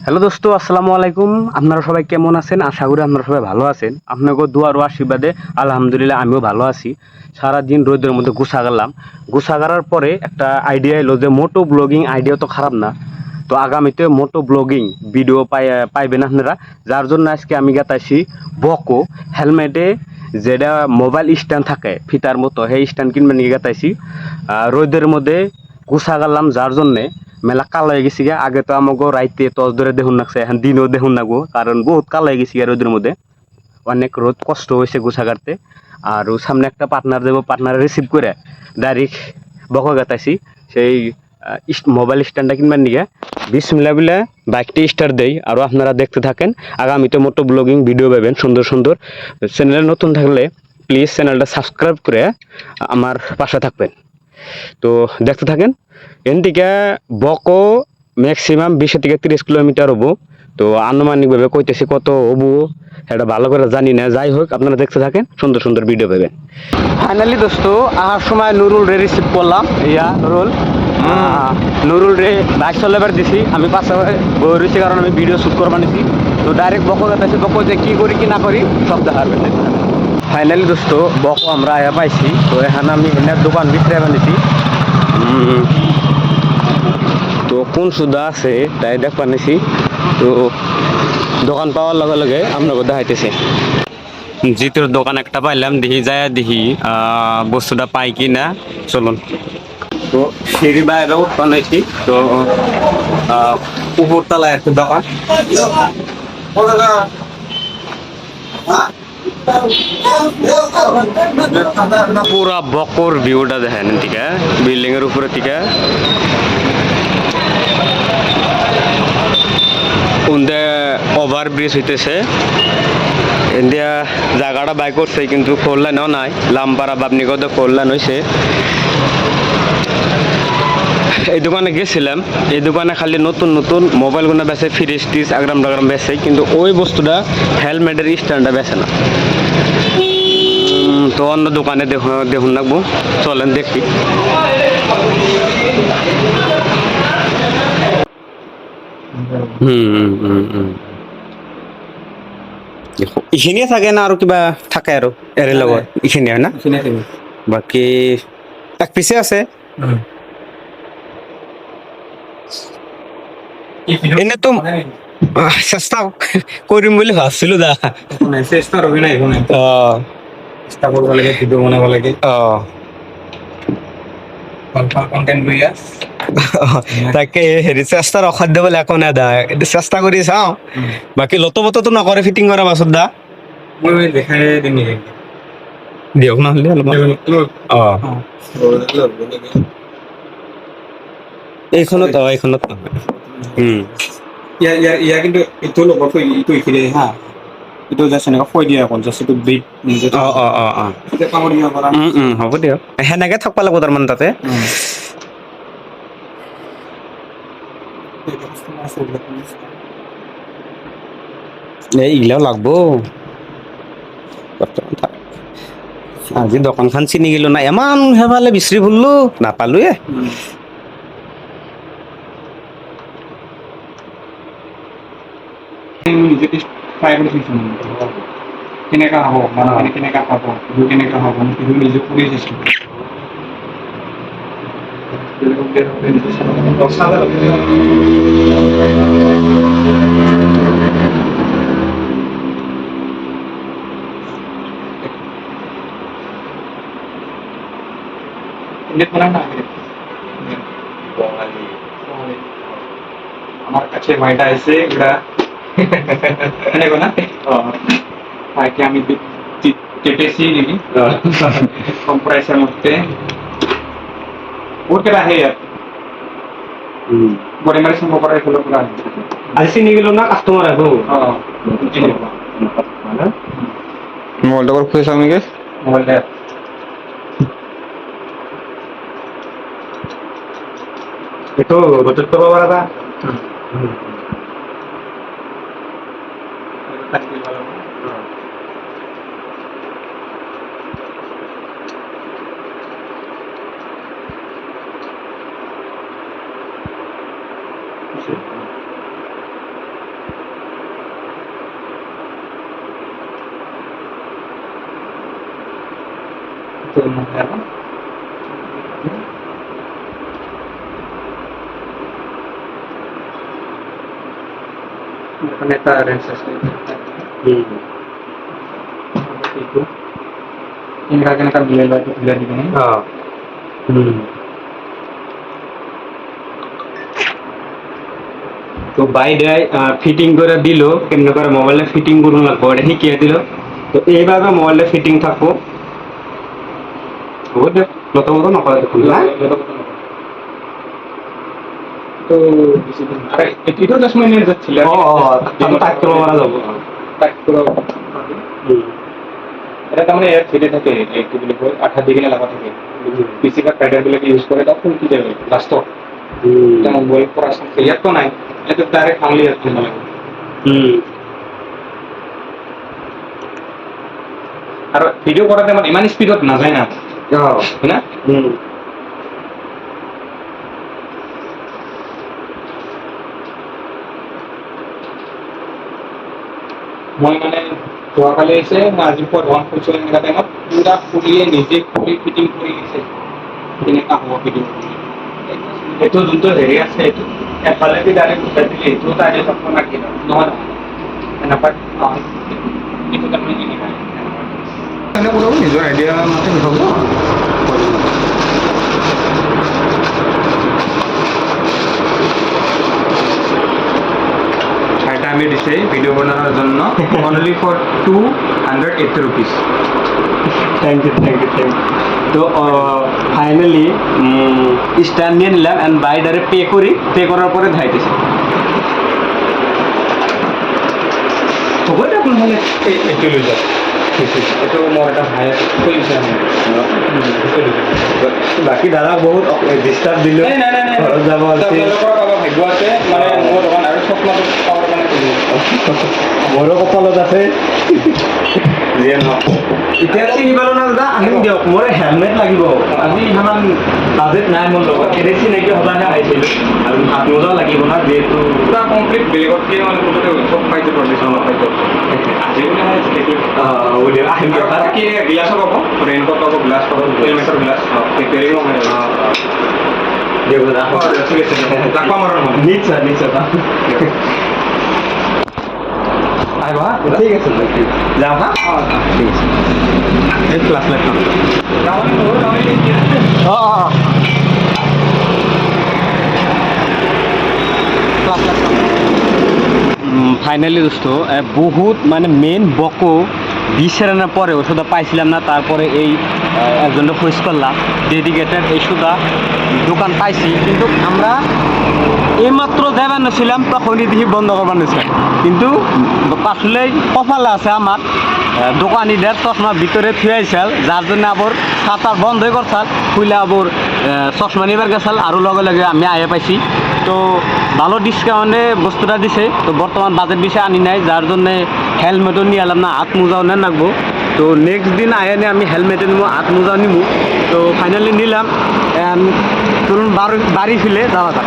Hello দোস্ত, আসসালামু আলাইকুম। আপনারা সবাই কেমন আছেন? আশা করি আপনারা সবাই ভালো আছেন। আপনাকে দোয়ার ও আশীর্বাদে আলহামদুলিল্লাহ আমিও ভালো আছি। সারাদিন রোদের মধ্যে গুছা গেলাম। গুছা গাড়ার পরে একটা আইডিয়া এলো যে মোটো ব্লগিং আইডিয়া তো খারাপ না। তো আগামীতে মোটো ব্লগিং ভিডিও পাইবেন আপনারা। যার জন্য আজকে আমি গেতাইছি বকো হেলমেটে যেটা মোবাইল স্ট্যান্ড থাকে ফিতার মতো, সেই স্ট্যান্ড কিনবে নিয়ে গেতাইছি। রোদের মধ্যে গুছা গেলাম যার জন্যে মেলা কালো হয়ে গেছি গা। আগে তো আমাকে রাইতে টস ধরে দেখুন লাগছে, এখন দিনও দেখুন লাগবো, কারণ বহুত কালো হয়ে গেছি গা রোদের মধ্যে। অনেক রোদ কষ্ট হয়েছে গোছা কাটতে। আর ও সামনে একটা পার্টনার দেবো, পার্টনার রিসিভ করে ডাইরেক্ট বকো গাতাইছি সেই মোবাইল স্ট্যান্ডটা কিনবার নিয়ে। বিসমিল্লাহ বিলে বাইকটি স্টার্ট দেই, আরও আপনারা দেখতে থাকেন। আগামীতে মোটো ব্লগিং ভিডিও পাবেন সুন্দর সুন্দর। চ্যানেলে নতুন থাকলে প্লিজ চ্যানেলটা সাবস্ক্রাইব করে আমার পাশে থাকবেন। তো দেখতে থাকেন। এন থেকে বকো ম্যাক্সিমাম 20 থেকে 30 কিলোমিটার হবো। তো আনুমানিকভাবে কইতেছি কত হবো এটা ভালো করে জানি না। যাই হোক, আপনারা দেখতে থাকেন, সুন্দর সুন্দর ভিডিও পাবেন। ফাইনালি দোস্ত আসার সময় নুরুল রে রিসিভ করলাম। ইয়া নুরুল, নুরুল রে বাইক চলাবার দিছি। আমি পাশে বই রয়েছি কারণ আমি ভিডিও শ্যুট করবার নিছি। তো ডাইরেক্ট বকো গেছে, বকো যে কী করি কি না করি সব দেখাবেন। ফাইনালি দোস্ত বকো আমরা আয়া পাইছি। তো এখানে আমি এনার দোকান বিক্রি বানিয়েছি। তো কোন সুদা আছে তাই দেখ পানিছি। তো দোকান পাওয়ার লগে লগে আপনাকে দেখাইতেছি। জিতুর দোকান একটা পাইলাম, দেখি যায় দেখি বস্তুটা পাই কি না। চলুন। তো সিঁড়ি বাইরেও বানাইছি। তো উপরতলায় একটা দোকান। পুরা বকর ভিউটা দেখেন থেকে, বিল্ডিং এর উপরে থেকে। উন্দে ওভার ব্রিজ হইতেছে। ইন্ডিয়া জায়গাটা বাই করছে কিন্তু ফোর লাইনও নাই। লাম্পারা বাপনিগত ফোর লাইন হয়েছে। এই দোকানে গেছিলাম, এই দোকানে খালি নতুন নতুন মোবাইলগুলো বেছে, ফ্রিজ টিজ আগ্রাম টাগ্রাম বেছে, কিন্তু ওই বস্তুটা হেলমেটের স্ট্যান্ডটা বেছে না। তো অন্য দোকানে দেখুন লাগবো, চলেন দেখি। এইখিনিয়ে থাকে না আৰু কিবা থাকে আৰু এৰে লগত? এইখিনিয়ে হয় না? বাকী এক পিছে আছে। এনেতো চেষ্টা কৰিম বুলি ভাবছিলো দা। চেষ্টা ৰবি নাই, একো নাই। চেষ্টা কৰিব লাগে, ভিডিঅ' বনাব লাগে, কণ্টেণ্ট কৰি আছ। তাকে হেৰি চেষ্টাৰ অসাধ্য বোলে একো নাই দা, চেষ্টা কৰি চাওঁ। বাকী লতো বততো নকৰে ফিটিং কৰাৰ পাছত দা? মই দেখাই দিম নেকি? দিয়ক নহ'লে অলপমান। এইখনত এইখনত ইয়াৰ কিন্তু এইটো লগত ইটো এইখিনি হা, এইটো জাষ্ট এনেকুৱা কৈ দিয়ে অকল, জাষ্ট এইটো ব্ৰেক নিজে কামত দিব পৰা। হ'ব দিয়ক, সেনেকে থাকবা লাগিব তাৰমানে তাতে। এইগিলাও লাগবো। আজি দোকানখন চিনি গেলো না, ইমান সেফালে বিচাৰি ফুৰলো নাপালোৱে। নিজে ট্ৰাই কৰি চাইছোঁ কেনেকা হ'ব, মানুহখিনি কেনেকা পাব, কেনেকা হ'ব, সেইটো নিজে কৰি চাইছোঁ। আমার কাছে ভাইটা আছে ওটা না তাকে আমি কেটেছি নাকি কম প্রাইসের মধ্যে ওর কেটা হে বড় মারি সম্ভব করাই হলো পুরা আজি চিনি গেলো না কাস্টমার আইব। মোবাইলটা করে খুঁজে আমি গে মোবাইলটা itu betul to berapa? এখানে তার registration itu ini kagak kan bilang lagi bilang ini তো বাইরে ফিটিং করে দিল কেমনে করে মোবাইলে ফিটিং করুন লাগবো এটা শিখিয়ে দিল তো এইভাবে মোবাইলে ফিটিং থাকবো যত মতো নকরা দেখুন না তো আরে এটা 10 মিনিট যাচ্ছিল টাক করে মারা যাবো টাক করে এটা তো মানে এর ছেড়ে থাকে একটু বলে 8 দিকে লাগা থাকে পিসি কা প্যাডার গুলো ইউজ করে তখন কি যাবে বাস্তব তেমন বই পড়াশোনা ক্লিয়ার তো নাই এটা ডাইরেক্ট ফাংলি যাচ্ছে না আর ভিডিও করাতে মানে ইমান স্পিডত না যায় না না মই মানে যোৱাকালি আছে মই আজি পৰ ওৱান কৰিছোঁ এনেকুৱা টাইমত পুৰা খুলিয়ে নিজে খুলি ফিটিং কৰি দিছে কেনেকুৱা হ'ব ভিডিঅ' এইটো যোনটো হেৰি আছে এইটো এফালেদি ডাইৰেক্ট উঠাই দিলে এইটো তাইৰে চব নাকি নহয় এনেকুৱা এইটো তাৰমানে এনেকুৱা এনে কৰিব নিজৰ আইডিয়া মতে হ'ব এটা আমি দিছে ভিডিও বানানোর জন্য only for 280 rupees thank you তো ফাইনালি স্ট্যান্ড নিয়ে নিলাম অ্যান্ড বাইডারে পে করার পরে ধাইতেছে তো ওটা কোন মানে একটু লই যাও এটা মোর এটা ভাই কইছে আমি বাকি দাদা বহুত ডিস্টার্ব দিল না ঘৰত যাব আছে বাবা ভাগ্য আছে মানে মোৰ দোকান আৰু স্বপ্ন পাওয়াৰ মানে মোৰো কপালত আছে এতিয়া চিনি পালো না দাদা আনিম দিয়ক মোৰ হেলমেট লাগিব আজি ইমান বাজেট নাই মোৰ লগত এনে চিনাকি সদায় আহিছিলোঁ আৰু হাত মোজা লাগিব না যিহেতু পুৰা কমপ্লিট বেলেগতকে মানে গোটেই চব পাইছে পারমিশন পাইছে আজি মানে আহিম দিয়ক বাকি গ্লাস পাব রেইনকোট পাব গ্লাস পাব হেলমেটৰ গ্লাস টেরিং মানে দিয়ক দাদা ঠিক আছে রাখবা আমার নিশ্চয় আইবা ঠিক আছে যাওঁ হা ঠিক আছে এই ক্লাছ লাইট ফাইনালি দোস্ত বহুত মানে মেইন বকো দিশের না পরে ওষুধ পাইছিলাম না তারপরে এই একজনটা খোঁজ করলাম ডেডিকেটেড এই সুদা দোকান পাইছি কিন্তু আমরা এইমাত্র যাইবার নাছিলাম তখনই দেখি বন্ধ করবার নাছিলাম কিন্তু আসলে কপালে আছে আমার দোকানিদের চশমা ভিতরে থুয়াইছিল যার জন্য আবার সাঁতার বন্ধই করছাল খুলে আবার চশমা নিবার গেছাল আরও লগে লগে আমি আয়ে পাইছি তো ভালো ডিসকাউন্টে বস্তুটা দিছে তো বর্তমান বাজেট বিষয়ে আনি নাই যার জন্যে হেলমেটও নিয়ে এলাম না হাত মোজাও নেন রাখবো তো নেক্সট দিন আয়ে নিয়ে আমি হেলমেটে নিবো হাত মোজাও নিব তো ফাইনালি নিলাম চলুন বাড়ি ফিরে যাওয়া যাক